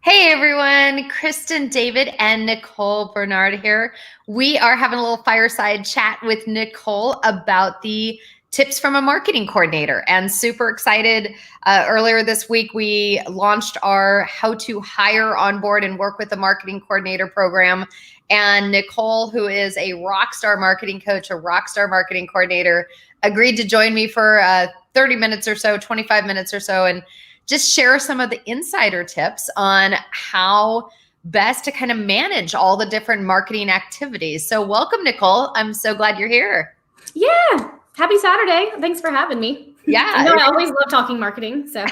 Hey everyone, Kristen, David, and Nicole Bernard here. We are having a little fireside chat with Nicole about the tips from a marketing coordinator, and super excited. Earlier this week, we launched our How to Hire, Onboard, and Work with a Marketing Coordinator program. And Nicole, who is a rock star marketing coach, a rock star marketing coordinator, agreed to join me for 30 minutes or so, 25 minutes or so, and just share some of the insider tips on how best to kind of manage all the different marketing activities. So welcome, Nicole. I'm so glad you're here. Yeah. Happy Saturday. Thanks for having me. Yeah. I always love talking marketing. So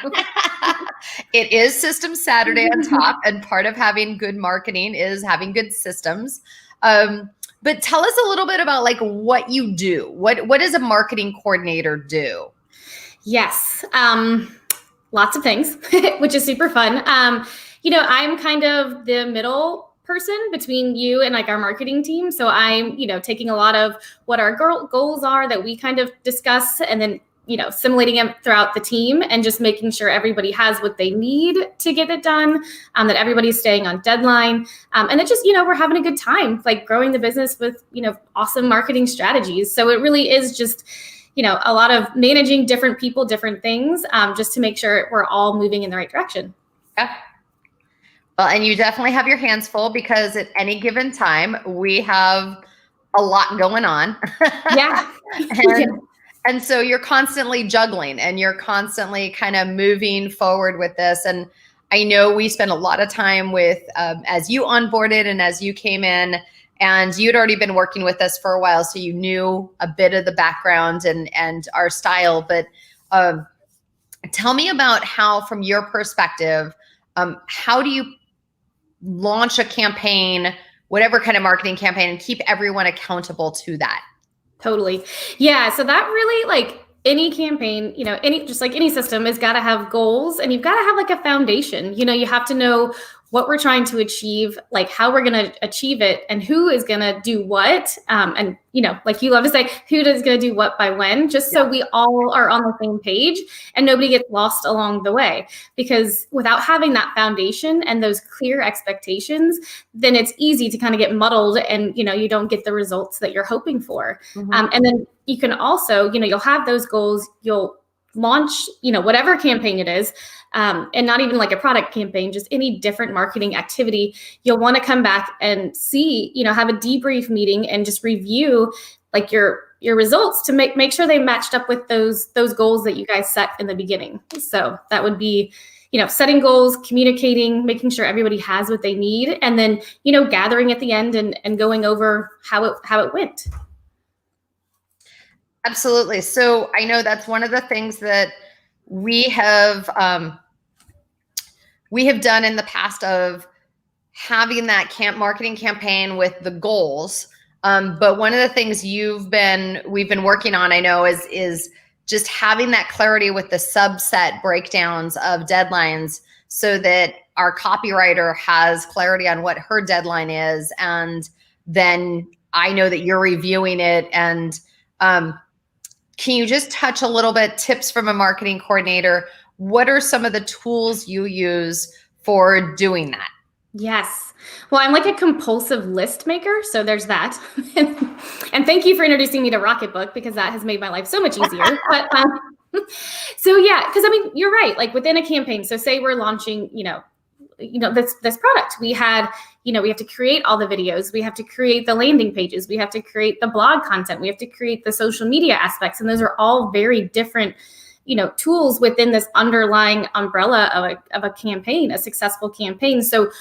it is Systems Saturday on top, and part of having good marketing is having good systems. But tell us a little bit about like what you do. What does a marketing coordinator do? Yes. Lots of things, which is super fun. I'm kind of the middle person between you and like our marketing team. So I'm, taking a lot of what our goals are that we kind of discuss and then, assimilating them throughout the team and just making sure everybody has what they need to get it done, that everybody's staying on deadline. And it just, we're having a good time, like growing the business with, awesome marketing strategies. So it really is just a lot of managing different people, different things, just to make sure we're all moving in the right direction. Yeah. Well, and you definitely have your hands full because at any given time, we have a lot going on. Yeah. And so you're constantly juggling and you're constantly kind of moving forward with this. And I know we spent a lot of time with, as you onboarded and as you came in, and you'd already been working with us for a while, so you knew a bit of the background and our style. But tell me about how, from your perspective, how do you launch a campaign, whatever kind of marketing campaign, and keep everyone accountable to that? Totally. Yeah. So that really, like any campaign, just like any system, has got to have goals, and you've got to have like a foundation. You have to know what we're trying to achieve, like how we're going to achieve it, and who is going to do what. And, like you love to say, who is going to do what by when, just so we all are on the same page and nobody gets lost along the way. Because without having that foundation and those clear expectations, then it's easy to kind of get muddled and, you don't get the results that you're hoping for. Mm-hmm. And then you can also, you'll have those goals, you'll launch, whatever campaign it is, and not even like a product campaign, just any different marketing activity. You'll want to come back and see, have a debrief meeting and just review like your results to make sure they matched up with those goals that you guys set in the beginning. So that would be, setting goals, communicating, making sure everybody has what they need, and then, gathering at the end and going over how it went. Absolutely. So I know that's one of the things that we have done in the past, of having that marketing campaign with the goals. But one of the things we've been working on, I know, is just having that clarity with the subset breakdowns of deadlines, so that our copywriter has clarity on what her deadline is. And then I know that you're reviewing it. And can you just touch a little bit, tips from a marketing coordinator? What are some of the tools you use for doing that? Yes. Well, I'm like a compulsive list maker. So there's that. And thank you for introducing me to Rocketbook, because that has made my life so much easier. But so yeah, because I mean, you're right. Like within a campaign, so say we're launching, this product, we have to create all the videos, we have to create the landing pages, we have to create the blog content, we have to create the social media aspects. And those are all very different, tools within this underlying umbrella of a campaign, a successful campaign. So,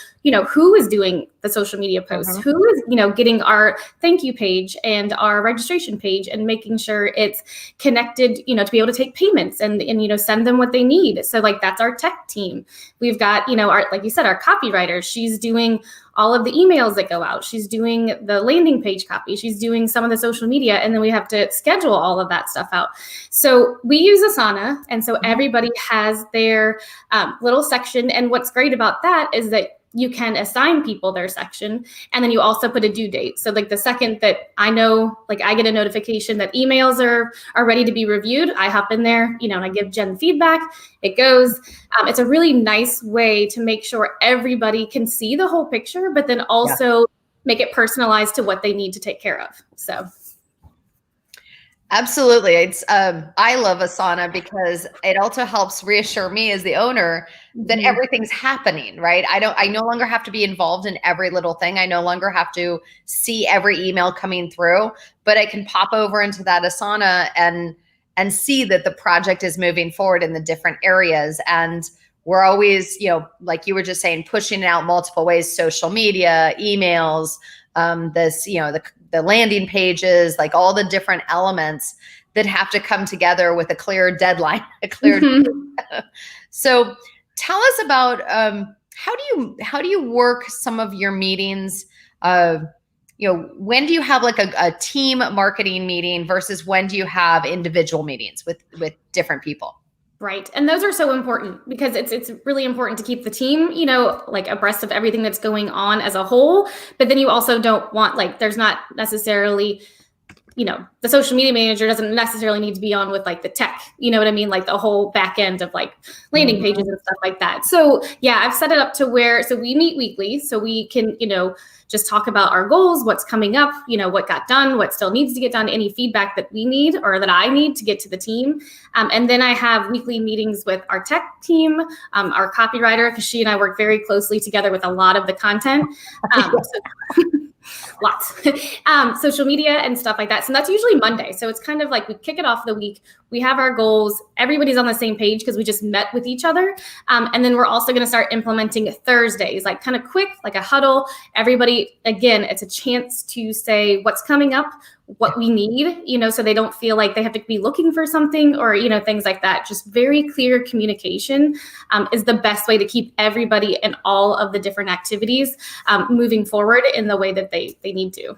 who is doing the social media posts, who is, getting our thank you page and our registration page and making sure it's connected, to be able to take payments and send them what they need. So like, that's our tech team. We've got, like you said, our copywriter, she's doing all of the emails that go out. She's doing the landing page copy. She's doing some of the social media. And then we have to schedule all of that stuff out. So we use Asana. And so everybody has their little section. And what's great about that is that you can assign people their section. And then you also put a due date. So like the second that I know, like I get a notification that emails are ready to be reviewed, I hop in there, and I give Jen feedback. It goes. It's a really nice way to make sure everybody can see the whole picture, but then also make it personalized to what they need to take care of. So. Absolutely. It's I love Asana because it also helps reassure me as the owner that everything's happening, right? I no longer have to be involved in every little thing. I no longer have to see every email coming through, but I can pop over into that Asana and see that the project is moving forward in the different areas. And we're always, like you were just saying, pushing it out multiple ways, social media, emails, the landing pages, like all the different elements that have to come together with a clear deadline, So tell us about how do you work some of your meetings? When do you have like a team marketing meeting versus when do you have individual meetings with different people? Right. And those are so important because it's really important to keep the team, like abreast of everything that's going on as a whole. But then you also don't want, like, there's not necessarily, the social media manager doesn't necessarily need to be on with like the tech, you know what I mean? Like the whole back end of like landing pages and stuff like that. So yeah, I've set it up to where, so we meet weekly so we can, just talk about our goals, what's coming up, what got done, what still needs to get done, any feedback that we need or that I need to get to the team. And then I have weekly meetings with our tech team, our copywriter, because she and I work very closely together with a lot of the content. Lots. Social media and stuff like that. So that's usually Monday. So it's kind of like we kick it off the week. We have our goals. Everybody's on the same page because we just met with each other. And then we're also going to start implementing Thursdays, like kind of quick, like a huddle. Everybody, again, it's a chance to say what's coming up, what we need, so they don't feel like they have to be looking for something or, things like that. Just very clear communication is the best way to keep everybody in all of the different activities moving forward in the way that they need to.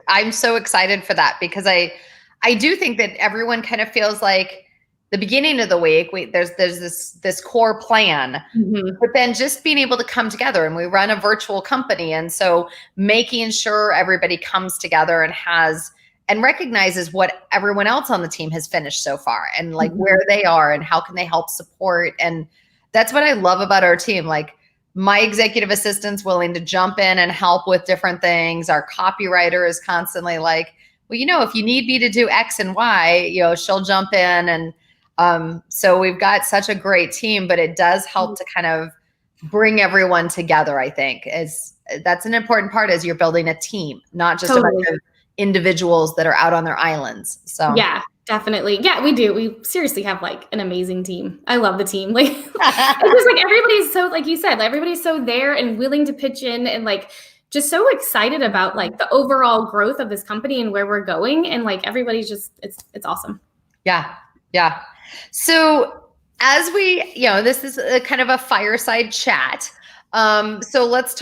I'm so excited for that because I do think that everyone kind of feels like the beginning of the week, there's this core plan, but then just being able to come together, and we run a virtual company. And so making sure everybody comes together and recognizes what everyone else on the team has finished so far and like where they are and how can they help support. And that's what I love about our team. Like my executive assistant's willing to jump in and help with different things. Our copywriter is constantly like, well, if you need me to do X and Y, she'll jump in. And so we've got such a great team, but it does help to kind of bring everyone together, I think. That's an important part as you're building a team, not just a bunch of individuals that are out on their islands. So yeah, definitely. Yeah, we do. We seriously have like an amazing team. I love the team. Like it's just like everybody's so, like you said, everybody's so there and willing to pitch in and like just so excited about like the overall growth of this company and where we're going. And like everybody's just, it's awesome. Yeah. Yeah. So as we, this is a kind of a fireside chat. So let's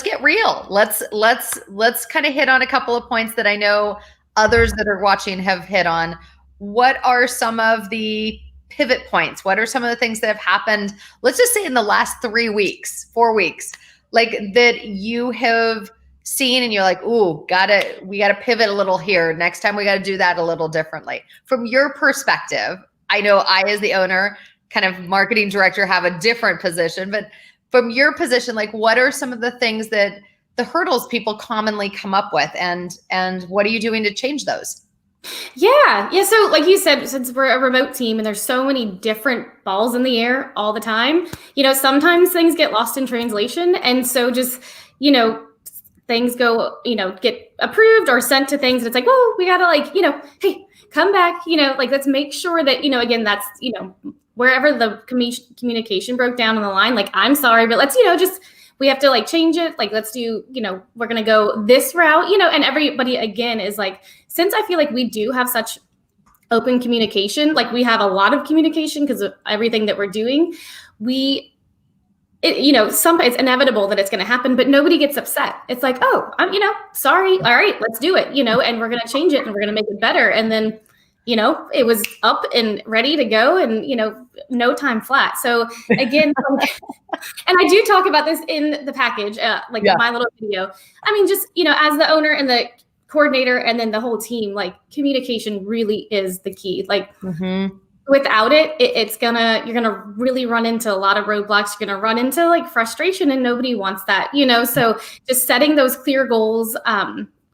get real. Let's kind of hit on a couple of points that I know others that are watching have hit on. What are some of the pivot points? What are some of the things that have happened? Let's just say in the last 4 weeks, like that you have seen and you're like, ooh, we gotta pivot a little here. Next time we got to do that a little differently. From your perspective, I know I, as the owner, kind of marketing director, have a different position, but from your position, like what are some of the things that the hurdles people commonly come up with and what are you doing to change those? Yeah. So like you said, since we're a remote team and there's so many different balls in the air all the time, sometimes things get lost in translation. And so just, things go, get approved or sent to things. And it's like, well, we got to hey, come back, like, let's make sure that, again, that's, wherever the communication broke down on the line, like, I'm sorry, but let's, we have to change it. Like, let's do, we're going to go this route, and everybody again is like, since I feel like we do have such open communication, like we have a lot of communication because of everything that we're doing, it's inevitable that it's going to happen, but nobody gets upset. It's like, oh, I'm, sorry. All right, let's do it, and we're going to change it and we're going to make it better. And then it was up and ready to go and, no time flat. So again, and I do talk about this in the package, my little video. I mean, just, as the owner and the coordinator and then the whole team, like communication really is the key. Like without it, you're gonna really run into a lot of roadblocks. You're gonna run into like frustration, and nobody wants that, So just setting those clear goals,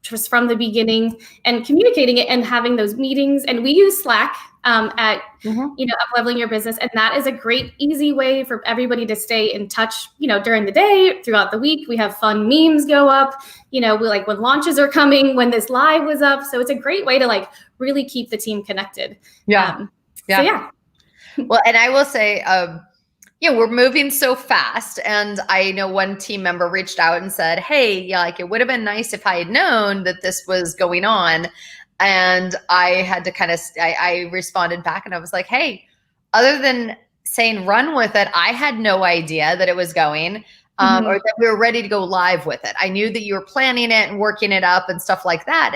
just from the beginning and communicating it and having those meetings. And we use Slack at, Up-Leveling Your Business. And that is a great, easy way for everybody to stay in touch, during the day, throughout the week. We have fun memes go up, we like when launches are coming, when this live was up. So it's a great way to like really keep the team connected. Yeah. Well, and I will say, we're moving so fast. And I know one team member reached out and said, hey, like it would have been nice if I had known that this was going on. And I had to I responded back and I was like, hey, other than saying run with it, I had no idea that it was going or that we were ready to go live with it. I knew that you were planning it and working it up and stuff like that.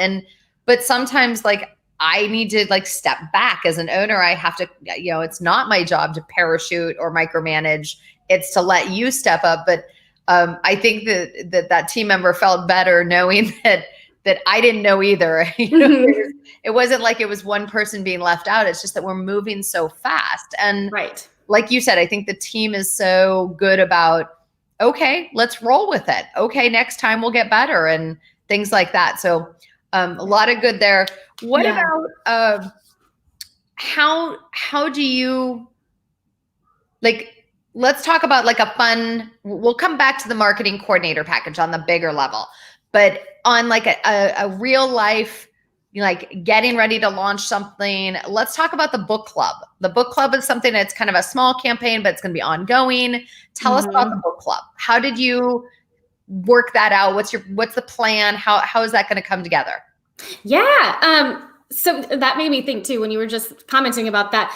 But sometimes like I need to like step back as an owner. I have to, it's not my job to parachute or micromanage. It's to let you step up. But I think that team member felt better knowing that I didn't know either. It wasn't like it was one person being left out. It's just that we're moving so fast. And like you said, I think the team is so good about, okay, let's roll with it. Okay, next time we'll get better and things like that. So a lot of good there. What about how do you let's talk about like a fun, we'll come back to the marketing coordinator package on the bigger level, but on like a real life, like getting ready to launch something, let's talk about the book club. The book club is something that's kind of a small campaign, but it's going to be ongoing. Tell us about the book club. How did you work that out? What's the plan? How is that going to come together? Yeah. So that made me think too, when you were just commenting about that,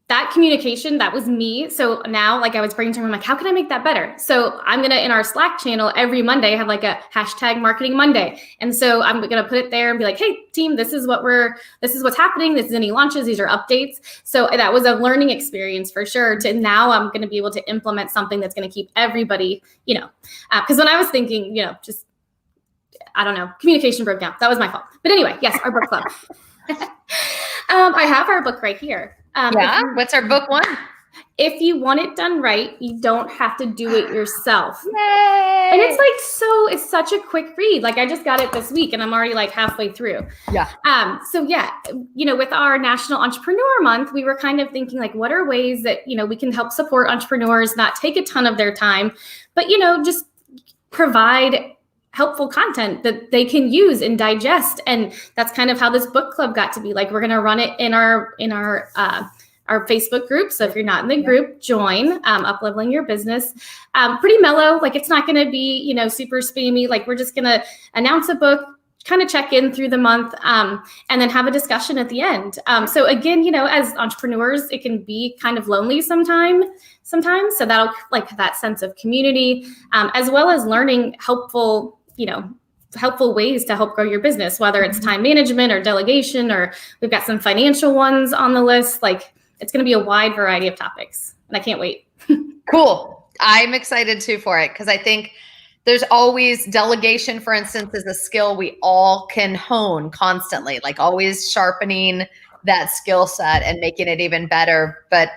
that communication, that was me. So now like I was brainstorming, like, how can I make that better? So I'm going to, in our Slack channel every Monday, have like a hashtag marketing Monday. And so I'm going to put it there and be like, hey team, this is what's happening. This is any launches. These are updates. So that was a learning experience for sure. To now I'm going to be able to implement something that's going to keep everybody, because when I was thinking, I don't know, communication broke down. That was my fault. But anyway, yes, our book club. I have our book right here. What's our book one? If you want it done right, you don't have to do it yourself. Yay! And it's like, it's such a quick read. Like I just got it this week and I'm already like halfway through. With our National Entrepreneur Month, we were kind of thinking like, what are ways that, we can help support entrepreneurs, not take a ton of their time, but, just provide helpful content that they can use and digest. And that's kind of how this book club got to be. Like, we're going to run it in our Facebook group. So if you're not in the group, join Up-Leveling Your Business. Pretty mellow. Like, it's not going to be, super spammy. Like, we're just going to announce a book, kind of check in through the month, and then have a discussion at the end. So again, as entrepreneurs, it can be kind of lonely sometimes. So that'll like that sense of community, as well as learning helpful ways to help grow your business, whether it's time management or delegation, or we've got some financial ones on the list. Like, it's going to be a wide variety of topics, and I can't wait. Cool. I'm excited too for it, because I think there's always delegation, for instance, is a skill we all can hone constantly, like always sharpening that skill set and making it even better. But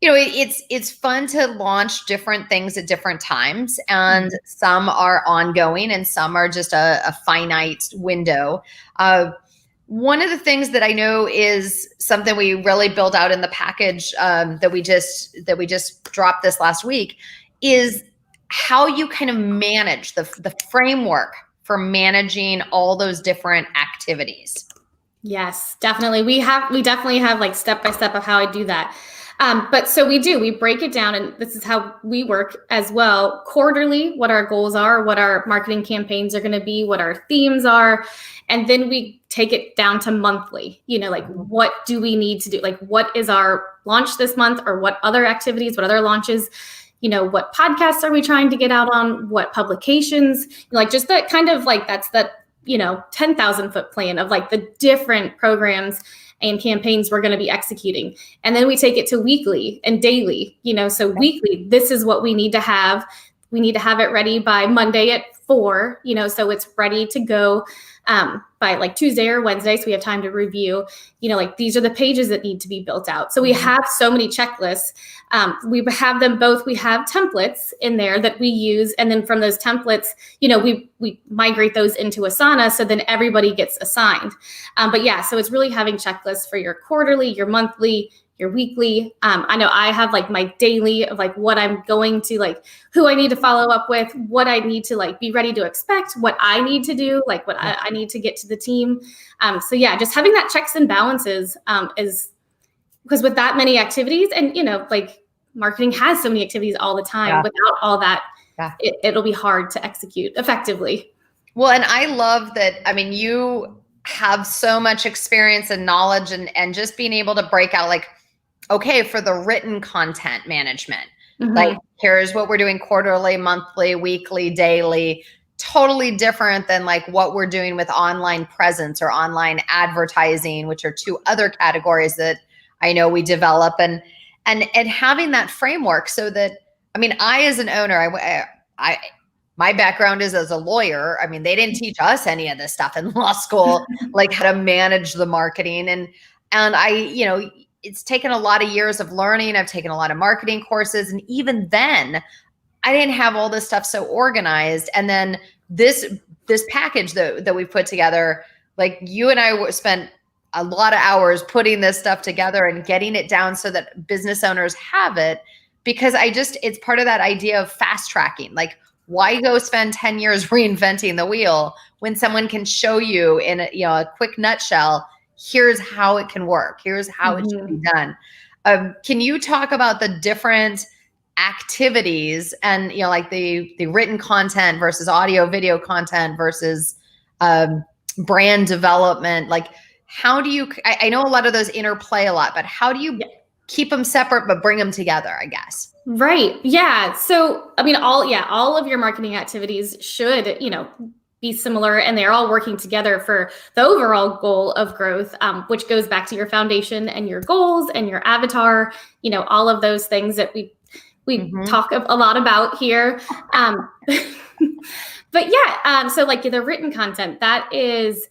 it's fun to launch different things at different times, and some are ongoing and some are just a finite window. One of the things that I know is something we really built out in the package that we just dropped this last week is how you kind of manage the framework for managing all those different activities. Yes, definitely. We definitely have like step-by-step of how I do that. But so we break it down, and this is how we work as well. Quarterly, what our goals are, what our marketing campaigns are going to be, what our themes are. And then we take it down to monthly, like what do we need to do? Like, what is our launch this month, or what other activities, what other launches, what podcasts are we trying to get out on, what publications, like just that kind of like, that's 10,000 foot plan of like the different programs and campaigns we're going to be executing. And then we take it to weekly and daily, so weekly, this is what we need to have. We need to have it ready by Monday at 4, so it's ready to go by like Tuesday or Wednesday. So we have time to review, like these are the pages that need to be built out. So we have so many checklists. We have them both. We have templates in there that we use. And then from those templates, we migrate those into Asana. So then everybody gets assigned. But yeah, so it's really having checklists for your quarterly, your monthly, your weekly. I know I have like my daily of like what I'm going to like, who I need to follow up with, what I need to like be ready to expect, what I need to do, like what I need to get to the team. So yeah, just having that checks and balances is because with that many activities and, like marketing has so many activities all the time. Without all that, it'll be hard to execute effectively. Well, and I love that. I mean, you have so much experience and knowledge and just being able to break out like, okay, for the written content management, like here's what we're doing quarterly, monthly, weekly, daily, totally different than like what we're doing with online presence or online advertising, which are two other categories that I know we develop and having that framework so that, I mean, I, as an owner, my background is as a lawyer. I mean, they didn't teach us any of this stuff in law school, like how to manage the marketing. And I, it's taken a lot of years of learning. I've taken a lot of marketing courses. And even then I didn't have all this stuff so organized. And then this package that we put together, like you and I spent a lot of hours putting this stuff together and getting it down so that business owners have it, because it's part of that idea of fast tracking. Like, why go spend 10 years reinventing the wheel when someone can show you in a quick nutshell, here's how it can work. Here's how it should be done. Can you talk about the different activities and, like the written content versus audio, video content versus brand development? Like, how do you, I know a lot of those interplay a lot, but how do you keep them separate, but bring them together, I guess? Right. Yeah. So, I mean, all of your marketing activities should, be similar, and they're all working together for the overall goal of growth, which goes back to your foundation and your goals and your avatar, all of those things that we talk a lot about here. But yeah, so like the written content, that is,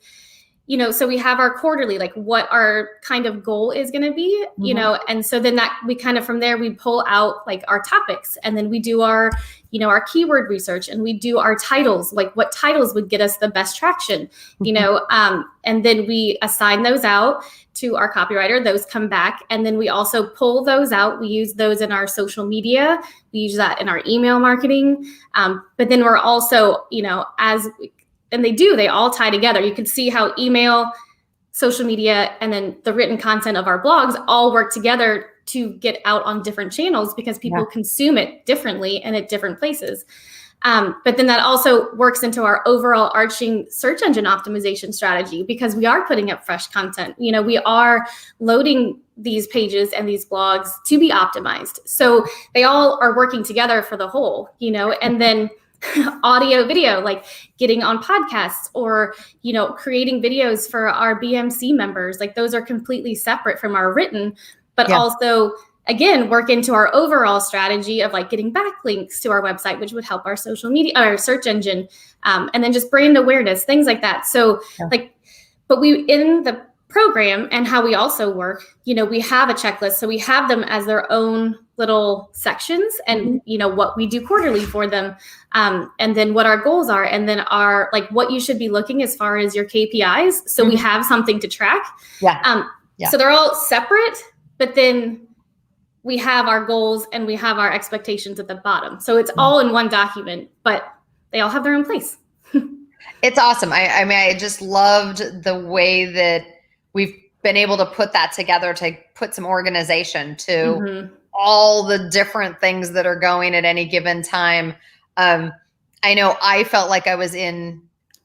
so we have our quarterly, like what our kind of goal is going to be, and so then that we kind of from there, we pull out like our topics, and then we do our, our keyword research, and we do our titles, like what titles would get us the best traction, and then we assign those out to our copywriter. Those come back, and then we also pull those out. We use those in our social media. We use that in our email marketing. But then we're also, they all tie together. You can see how email, social media, and then the written content of our blogs all work together to get out on different channels because people consume it differently and at different places. But then that also works into our overall arching search engine optimization strategy because we are putting up fresh content. We are loading these pages and these blogs to be optimized. So they all are working together for the whole, and then audio, video, like getting on podcasts or, creating videos for our BMC members, like those are completely separate from our written, but also, again, work into our overall strategy of like getting backlinks to our website, which would help our social media, our search engine, and then just brand awareness, things like that. So but in the program and how we also work, we have a checklist. So we have them as their own little sections and, what we do quarterly for them. And then what our goals are, and then our, like what you should be looking as far as your KPIs. So we have something to track. So they're all separate, but then we have our goals and we have our expectations at the bottom. So it's all in one document, but they all have their own place. It's awesome. I mean, I just loved the way that we've been able to put that together to put some organization to all the different things that are going at any given time. I know I felt like I was in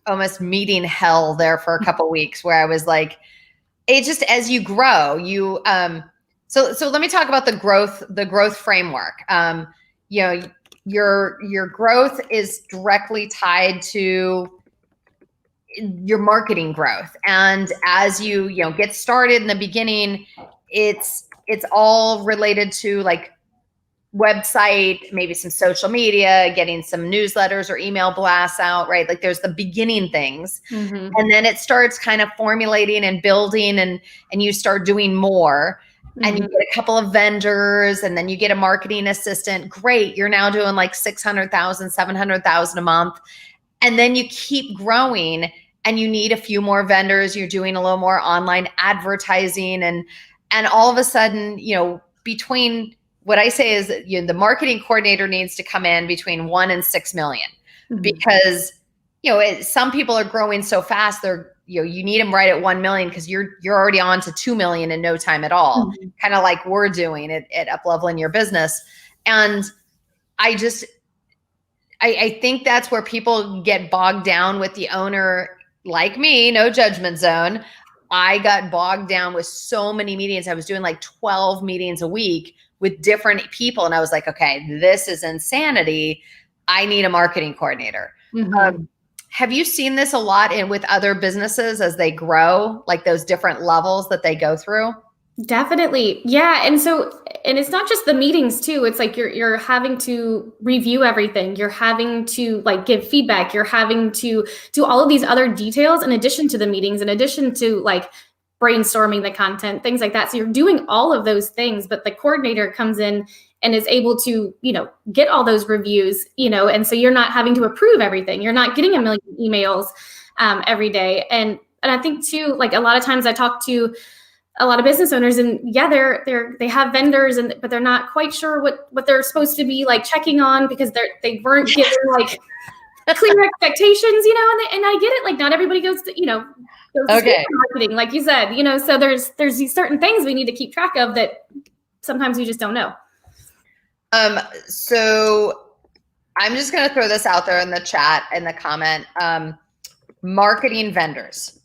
almost meeting hell there for a couple of weeks where I was like, it just, as you grow, so let me talk about the growth framework. Your growth is directly tied to your marketing growth. And as you get started in the beginning, it's all related to like website, maybe some social media, getting some newsletters or email blasts out, right? Like there's the beginning things. Mm-hmm. And then it starts kind of formulating and building, and you start doing more. And you get a couple of vendors, and then you get a marketing assistant. Great. You're now doing like 600,000, 700,000 a month. And then you keep growing and you need a few more vendors. You're doing a little more online advertising, and all of a sudden, between what I say is that, the marketing coordinator needs to come in between 1 and 6 million, because, some people are growing so fast. They're, you need them right at 1 million because you're already on to 2 million in no time at all. Kind of like we're doing it at up-leveling your business. And I think that's where people get bogged down with the owner, like me, no judgment zone. I got bogged down with so many meetings. I was doing like 12 meetings a week with different people. And I was like, okay, this is insanity. I need a marketing coordinator. Have you seen this a lot with other businesses as they grow, like those different levels that they go through? Definitely. Yeah. And it's not just the meetings too. It's like you're having to review everything. You're having to like give feedback. You're having to do all of these other details in addition to the meetings, in addition to like brainstorming the content, things like that. So you're doing all of those things, but the coordinator comes in and is able to, get all those reviews, and so you're not having to approve everything. You're not getting a million emails every day. And I think too, like a lot of times I talk to a lot of business owners, and they have vendors, but they're not quite sure what they're supposed to be like checking on, because they weren't given like clear expectations, and I get it. Like not everybody goes to, okay, marketing, like you said, so there's these certain things we need to keep track of that sometimes we just don't know. So I'm just going to throw this out there in the chat, in the comment, marketing vendors.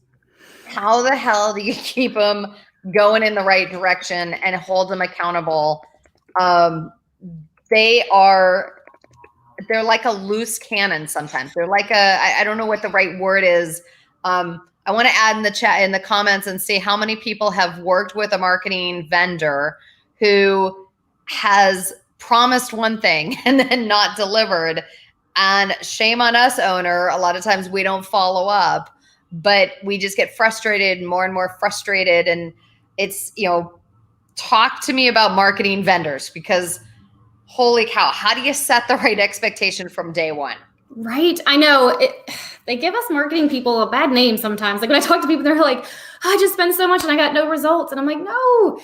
How the hell do you keep them going in the right direction and hold them accountable? They're like a loose cannon sometimes. They're like I don't know what the right word is. I want to add in the chat, in the comments, and see how many people have worked with a marketing vendor who has promised one thing and then not delivered. And shame on us, owner. A lot of times we don't follow up, but we just get frustrated, more and more frustrated. And it's, talk to me about marketing vendors, because holy cow, how do you set the right expectation from day one? Right. I know they give us marketing people a bad name sometimes. Like when I talk to people, they're like, oh, I just spend so much and I got no results. And I'm like, no.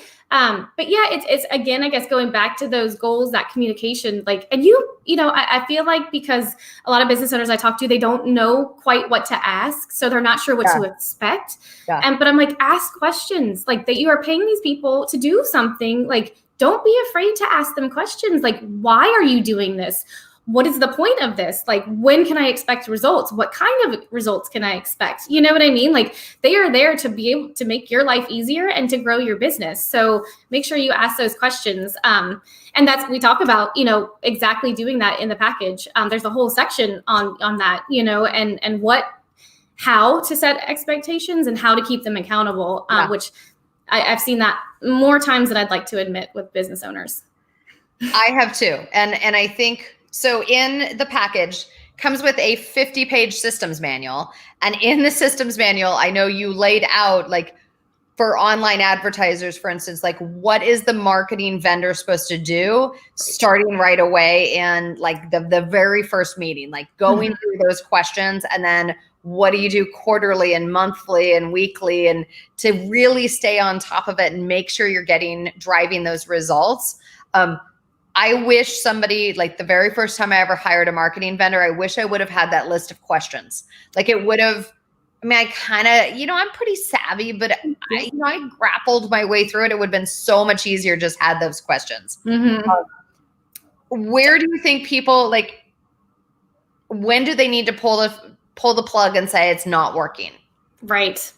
But yeah, it's again, I guess, going back to those goals, that communication, like, and I feel like because a lot of business owners I talk to, they don't know quite what to ask. So they're not sure what to expect. Yeah. But I'm like, ask questions, like that you are paying these people to do something. Like, don't be afraid to ask them questions. Like, why are you doing this? What is the point of this? Like, when can I expect results? What kind of results can I expect? You know what I mean? Like, they are there to be able to make your life easier and to grow your business. So make sure you ask those questions. And we talk about, exactly doing that in the package. There's a whole section on that, and how to set expectations and how to keep them accountable, which I've seen that more times than I'd like to admit with business owners. I have too. And I think, so in the package comes with a 50-page systems manual. And in the systems manual, I know you laid out, like, for online advertisers, for instance, like, what is the marketing vendor supposed to do starting right away? And like the very first meeting, like going through those questions, and then what do you do quarterly and monthly and weekly, and to really stay on top of it and make sure you're driving those results. I wish somebody, like the very first time I ever hired a marketing vendor, I wish I would have had that list of questions. Like it would have, I kind of, I'm pretty savvy, but I grappled my way through it. It would have been so much easier just had those questions. Where do you think people, like, when do they need to pull the plug and say it's not working? Right.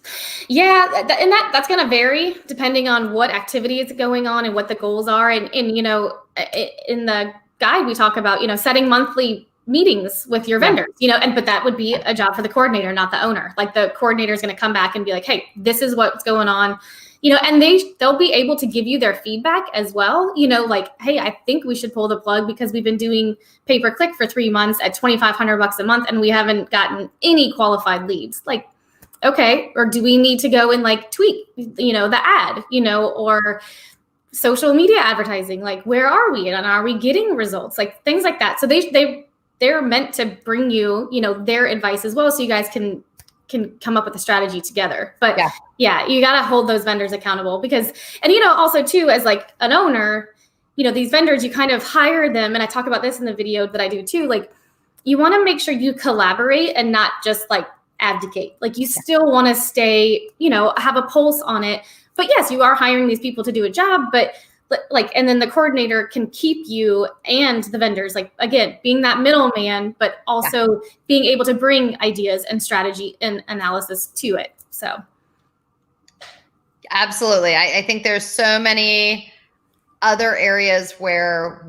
Yeah. And that's going to vary depending on what activity is going on and what the goals are. And in the guide, we talk about, setting monthly meetings with your vendors, but that would be a job for the coordinator, not the owner. Like the coordinator is going to come back and be like, hey, this is what's going on, and they'll be able to give you their feedback as well. Like, hey, I think we should pull the plug because we've been doing pay-per-click for 3 months at $2,500 a month and we haven't gotten any qualified leads. Like, okay, or do we need to go and like tweak, the ad, or social media advertising, like where are we and are we getting results, like things like that. So they're meant to bring you, their advice as well, so you guys can come up with a strategy together. But yeah, you got to hold those vendors accountable because, and also too, as like an owner, these vendors, you kind of hire them, and I talk about this in the video that I do too. Like, you want to make sure you collaborate and not just like abdicate. Like, you still want to stay, have a pulse on it. But yes, you are hiring these people to do a job, but like, and then the coordinator can keep you and the vendors, like, again, being that middleman, but also being able to bring ideas and strategy and analysis to it. So. Absolutely. I think there's so many other areas where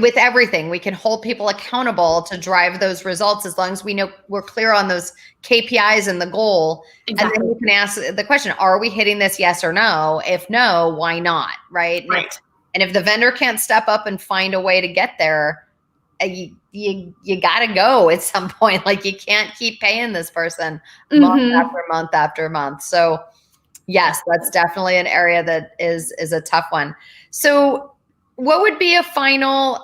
with everything, we can hold people accountable to drive those results as long as we know we're clear on those KPIs and the goal. Exactly. And then we can ask the question, are we hitting this? Yes or no? If no, why not? Right. And if the vendor can't step up and find a way to get there, you got to go at some point. Like, you can't keep paying this person month after month after month. So yes, that's definitely an area that is a tough one. So what would be a final,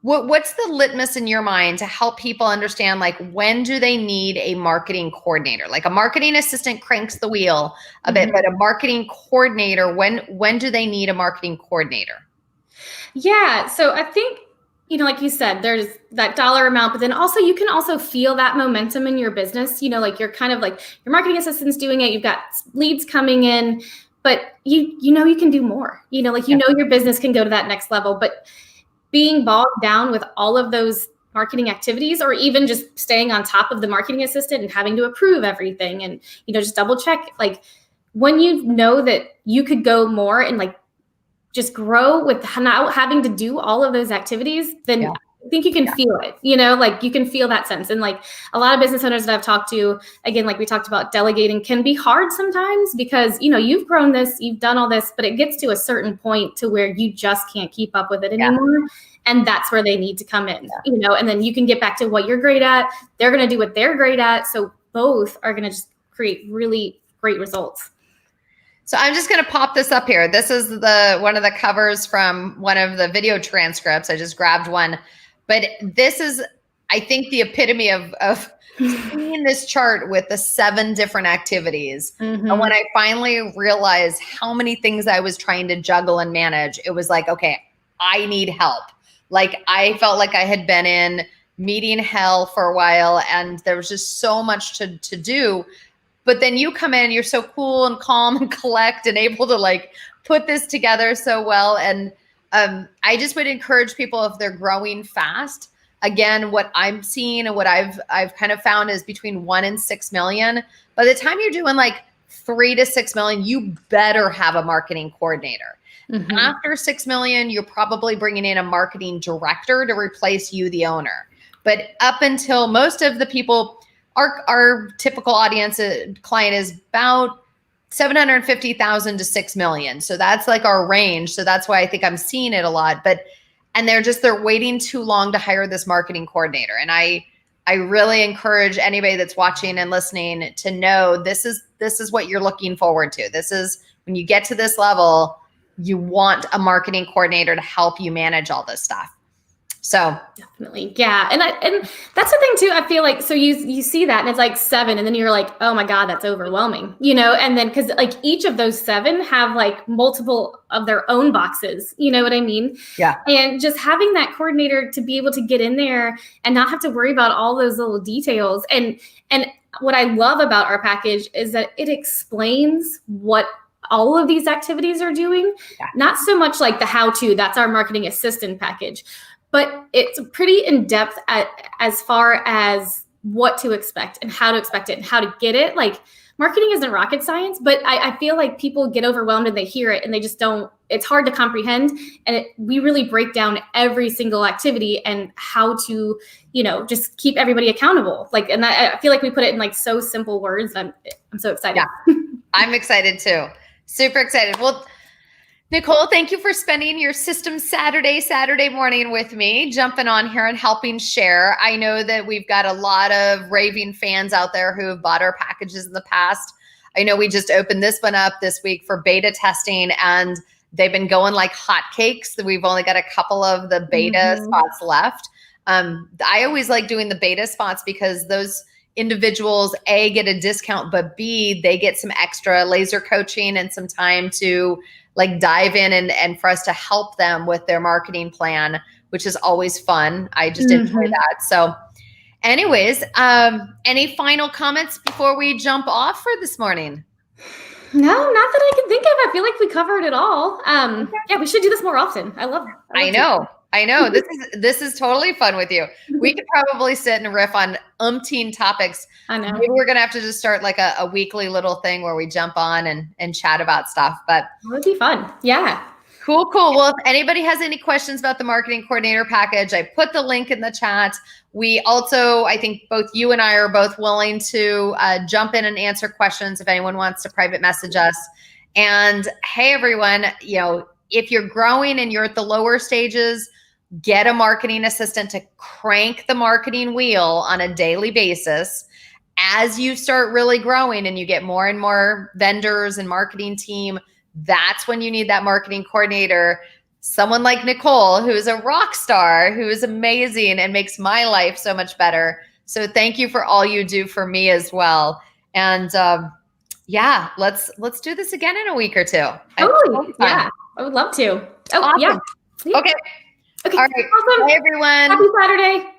what's the litmus in your mind to help people understand, like, when do they need a marketing coordinator? Like, a marketing assistant cranks the wheel a bit, but a marketing coordinator, when do they need a marketing coordinator? Yeah. So I think, like you said, there's that dollar amount, but then also you can also feel that momentum in your business. Like, you're kind of like, your marketing assistant's doing it. You've got leads coming in, but you can do more, your business can go to that next level, but being bogged down with all of those marketing activities, or even just staying on top of the marketing assistant and having to approve everything and, just double check, like, when you know that you could go more and like just grow with not having to do all of those activities, then I think you can feel it, like, you can feel that sense. And like, a lot of business owners that I've talked to, again, like we talked about, delegating can be hard sometimes because, you've grown this, you've done all this, but it gets to a certain point to where you just can't keep up with it anymore. And that's where they need to come in, and then you can get back to what you're great at. They're going to do what they're great at. So both are going to just create really great results. So I'm just going to pop this up here. This is one of the covers from one of the video transcripts. I just grabbed one. But this is, I think, the epitome of seeing this chart with the 7 different activities. And when I finally realized how many things I was trying to juggle and manage, it was like, okay, I need help. Like, I felt like I had been in meeting hell for a while and there was just so much to do. But then you come in, you're so cool and calm and collect and able to like put this together so well. And I just would encourage people, if they're growing fast, again, what I'm seeing and what I've kind of found is between 1 and 6 million. By the time you're doing like 3 to 6 million, you better have a marketing coordinator. After 6 million, you're probably bringing in a marketing director to replace you, the owner. But up until most of the people, our typical audience client is about 750,000 to 6 million. So that's like our range. So that's why I think I'm seeing it a lot. And they're waiting too long to hire this marketing coordinator. And I really encourage anybody that's watching and listening to know this is what you're looking forward to. This is when you get to this level, you want a marketing coordinator to help you manage all this stuff. So definitely. Yeah. And that's the thing too. I feel like, so you see that and it's like 7 and then you're like, oh my God, that's overwhelming, and then, cause like each of those 7 have like multiple of their own boxes, you know what I mean? Yeah. And just having that coordinator to be able to get in there and not have to worry about all those little details. And what I love about our package is that it explains what all of these activities are doing, not so much like the how-to, that's our marketing assistant package, but it's pretty in-depth as far as what to expect and how to expect it and how to get it. Like, marketing isn't rocket science, but I feel like people get overwhelmed and they hear it and they just don't, it's hard to comprehend. And we really break down every single activity and how to, just keep everybody accountable. And I feel like we put it in like so simple words. I'm so excited. Yeah, I'm excited too. Super excited. Well, Nicole, thank you for spending your System Saturday morning with me, jumping on here and helping share. I know that we've got a lot of raving fans out there who have bought our packages in the past. I know we just opened this one up this week for beta testing, and they've been going like hotcakes. We've only got a couple of the beta spots left. I always like doing the beta spots because those individuals, A, get a discount, but B, they get some extra laser coaching and some time to like dive in and for us to help them with their marketing plan, which is always fun. I just enjoy that. So anyways, any final comments before we jump off for this morning? No, not that I can think of. I feel like we covered it all. Yeah, we should do this more often. I love it. I know. This is totally fun with you. We could probably sit and riff on umpteen topics. I know. Maybe we're gonna have to just start like a weekly little thing where we jump on and chat about stuff. But it would be fun. Yeah. Cool. Well, if anybody has any questions about the marketing coordinator package, I put the link in the chat. We also, I think both you and I are both willing to jump in and answer questions if anyone wants to private message us. And hey, everyone, if you're growing and you're at the lower stages, get a marketing assistant to crank the marketing wheel on a daily basis. As you start really growing and you get more and more vendors and marketing team, that's when you need that marketing coordinator, someone like Nicole, who is a rock star, who is amazing and makes my life so much better. So thank you for all you do for me as well. And yeah, let's do this again in a week or two. Totally. Yeah, I would love to. Oh, awesome. Yeah. Okay. All right. Awesome. Bye, everyone. Happy Saturday.